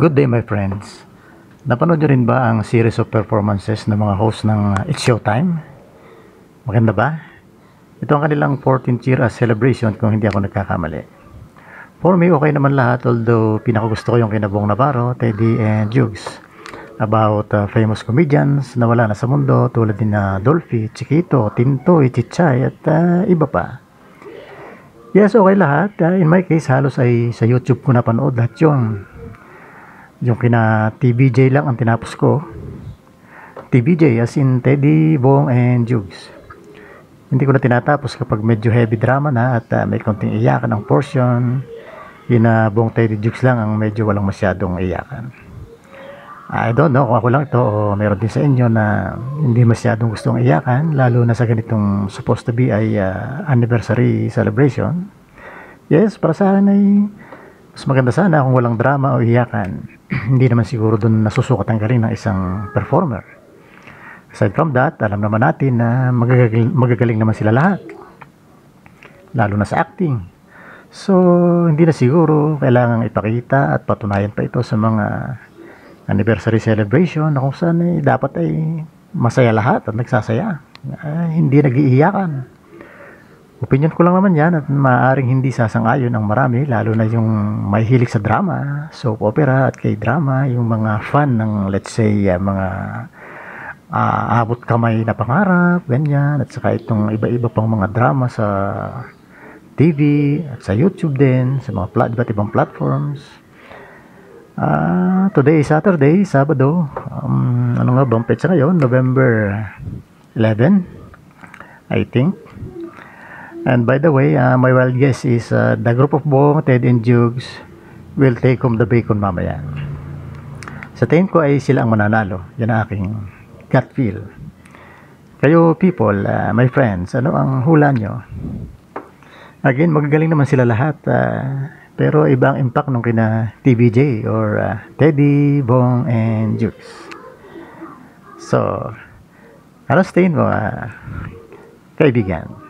Good day my friends. Napanood nyo rin ba ang series of performances ng mga host ng It's Showtime? Maganda ba? Ito ang kanilang 14th year celebration kung hindi ako nagkakamali. For me, okay naman lahat, although pinakagusto ko yung kina Bong Navarro, Teddy and Jugs. About famous comedians na wala na sa mundo tulad din na Dolphy, Chiquito, Tintoy, Chichay at iba pa. Yes, okay lahat. In my case, halos ay sa YouTube ko napanood lahat yung kina TBJ lang ang tinapos ko. TBJ as in Teddy, Bong, and Jugs. Hindi ko na tinatapos kapag medyo heavy drama na at may konting iyakan ang portion. Yun na Bong, Teddy, Jugs lang ang medyo walang masyadong iyakan. I don't know kung ako lang ito o meron din sa inyo na hindi masyadong gustong iyakan, lalo na sa ganitong supposed to be ay anniversary celebration. Yes, para sa akin ay mas maganda sana kung walang drama o iyakan. Hindi naman siguro doon nasusukat ang galing ng isang performer. Aside from that, alam naman natin na magagaling naman sila lahat. Lalo na sa acting. So, hindi na siguro kailangang ipakita at patunayan pa ito sa mga anniversary celebration na kung saan dapat ay masaya lahat at nagsasaya. Hindi nag-iiyakan. Opinion ko lang naman yan at maaaring hindi sasang-ayon ang marami, lalo na yung may hilig sa drama, soap opera at K-drama, yung mga fan ng let's say mga abot kamay na pangarap, ganyan, at saka itong iba-iba pang mga drama sa TV at sa YouTube din, sa mga iba't ibang platforms. Today is Saturday, Sabado. Ano nga bang petsa ngayon? November 11, I think. And by the way, my wild guess is the group of Bong, Ted, and Jugs will take home the bacon mamaya. Sa tingin ko ay sila ang mananalo. Yan ang aking gut feel. Kayo people, my friends, ano ang hula nyo? Again, magagaling naman sila lahat. Pero iba ang impact nung kina TBJ or Teddy, Bong, and Jugs. So, ano sa tingin mo, kaibigan?